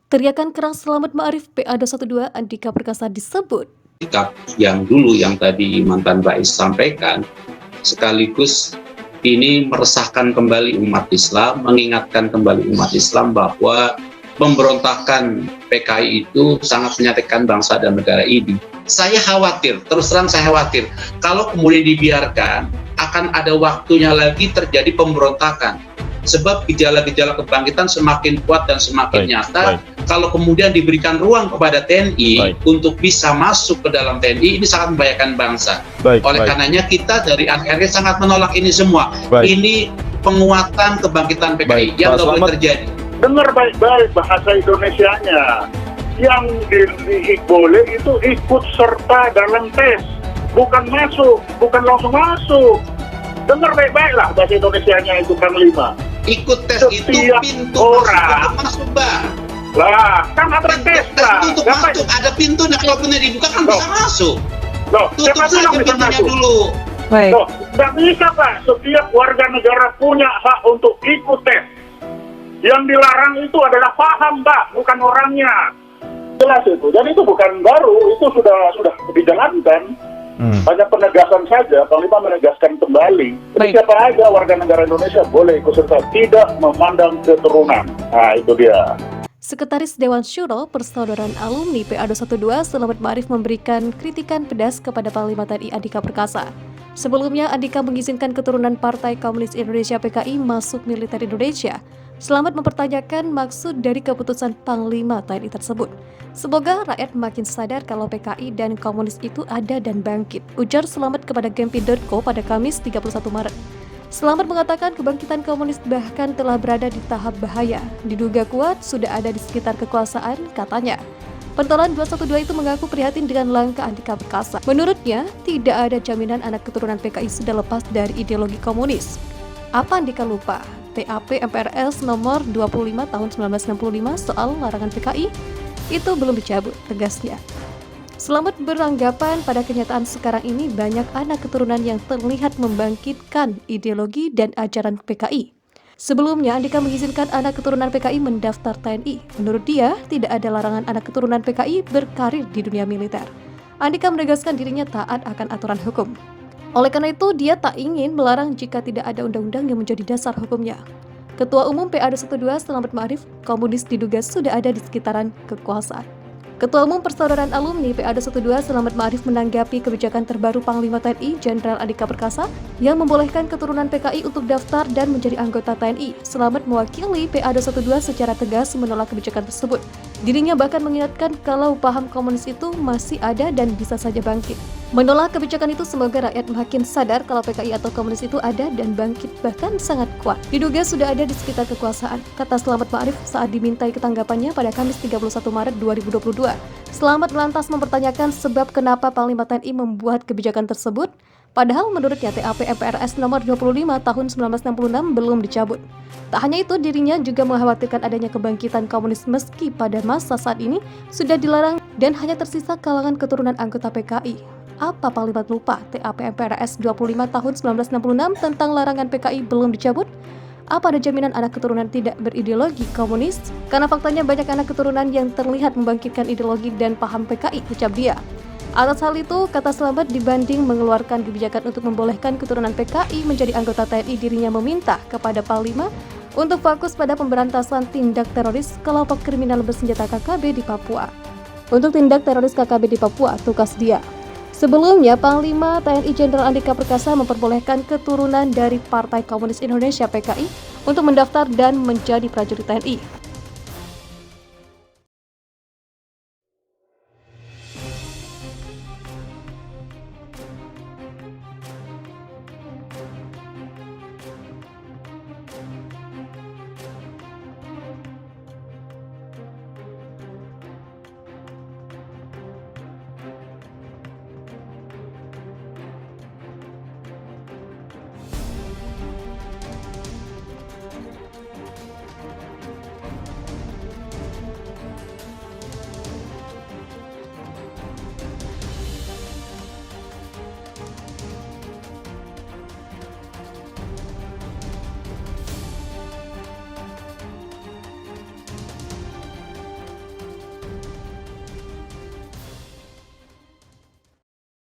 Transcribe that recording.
Teriakan keras Selamat Ma'arif PA212 Andika Perkasa disebut Sikap yang dulu yang tadi mantan Bais sampaikan, sekaligus ini meresahkan kembali umat Islam, mengingatkan kembali umat Islam bahwa pemberontakan PKI itu sangat menyakitkan bangsa dan negara ini. Saya khawatir, terus terang saya khawatir, kalau kemudian dibiarkan, akan ada waktunya lagi terjadi pemberontakan. Sebab gejala-gejala kebangkitan semakin kuat dan semakin nyata. Kalau kemudian diberikan ruang kepada TNI untuk bisa masuk ke dalam TNI, ini sangat membahayakan bangsa. Oleh karenanya kita dari AKRI sangat menolak ini semua. Ini penguatan kebangkitan PKI yang tidak boleh terjadi. Dengar baik-baik bahasa Indonesianya. Yang boleh itu ikut serta dalam tes, bukan masuk, bukan langsung masuk. Dengar baik-baiklah bahasa Indonesianya itu Panglima. Ikut tes setiap itu pintu orang masuk, Bang. Lah, kan ada tes lah. Untuk masuk, ada pintunya, kalau pintunya dibuka kan bisa masuk. Loh, tutup saja pintunya dulu. baik. Loh, nggak bisa Pak, setiap warga negara punya hak untuk ikut tes. Yang dilarang itu adalah paham Pak, bukan orangnya. Jelas itu, jadi itu bukan baru, itu sudah dijalankan. Hanya penegasan saja, Panglima menegaskan kembali. Siapa aja warga negara Indonesia boleh ikut serta, tidak memandang keturunan. Nah, itu dia. Sekretaris Dewan Syuro Persaudaraan Alumni PA212 Selamat Ma'arif memberikan kritikan pedas kepada Panglima TNI Andika Perkasa. Sebelumnya, Andika mengizinkan keturunan Partai Komunis Indonesia PKI masuk militer Indonesia. Selamat mempertanyakan maksud dari keputusan Panglima TNI tersebut. Semoga rakyat makin sadar kalau PKI dan komunis itu ada dan bangkit, ujar Selamat kepada Gempi.co pada Kamis 31 Maret. Selamat mengatakan kebangkitan komunis bahkan telah berada di tahap bahaya. Diduga kuat sudah ada di sekitar kekuasaan, katanya. Pentolan 212 itu mengaku prihatin dengan langkah Andika Perkasa. Menurutnya, tidak ada jaminan anak keturunan PKI sudah lepas dari ideologi komunis. Apa Andika lupa? TAP MPRS nomor 25 tahun 1965 soal larangan PKI itu belum dicabut, tegasnya. Selamat beranggapan pada kenyataan sekarang ini banyak anak keturunan yang terlihat membangkitkan ideologi dan ajaran PKI. Sebelumnya, Andika mengizinkan anak keturunan PKI mendaftar TNI. Menurut dia, tidak ada larangan anak keturunan PKI berkarir di dunia militer. Andika menegaskan dirinya taat akan aturan hukum. Oleh karena itu, dia tak ingin melarang jika tidak ada undang-undang yang menjadi dasar hukumnya. Ketua Umum PA212 Selamat Ma'arif, komunis diduga sudah ada di sekitaran kekuasaan. Ketua Umum Persaudaraan Alumni PA212 Selamat Ma'arif menanggapi kebijakan terbaru Panglima TNI Jenderal Andika Perkasa yang membolehkan keturunan PKI untuk daftar dan menjadi anggota TNI. Selamat mewakili PA212 secara tegas menolak kebijakan tersebut. Dirinya bahkan mengingatkan kalau paham komunis itu masih ada dan bisa saja bangkit. Menolak kebijakan itu semoga rakyat makin sadar kalau PKI atau komunis itu ada dan bangkit bahkan sangat kuat. Diduga sudah ada di sekitar kekuasaan, kata Selamat Ma'arif saat dimintai ketanggapannya pada Kamis 31 Maret 2022. Selamat lantas mempertanyakan sebab kenapa Panglima TNI membuat kebijakan tersebut, padahal menurutnya TAP MPRS nomor 25 tahun 1966 belum dicabut. Tak hanya itu, dirinya juga mengkhawatirkan adanya kebangkitan komunis meski pada masa saat ini sudah dilarang dan hanya tersisa kalangan keturunan anggota PKI. Apa Panglima lupa TAP MPRS 25 tahun 1966 tentang larangan PKI belum dicabut? Apa ada jaminan anak keturunan tidak berideologi komunis? Karena faktanya banyak anak keturunan yang terlihat membangkitkan ideologi dan paham PKI, ucap dia. Atas hal itu, kata Selamat, dibanding mengeluarkan kebijakan untuk membolehkan keturunan PKI menjadi anggota TNI, dirinya meminta kepada Panglima untuk fokus pada pemberantasan tindak teroris kelompok kriminal bersenjata KKB di Papua. Untuk tindak teroris KKB di Papua, tugas dia. Sebelumnya, Panglima TNI Jenderal Andika Perkasa memperbolehkan keturunan dari Partai Komunis Indonesia PKI untuk mendaftar dan menjadi prajurit TNI.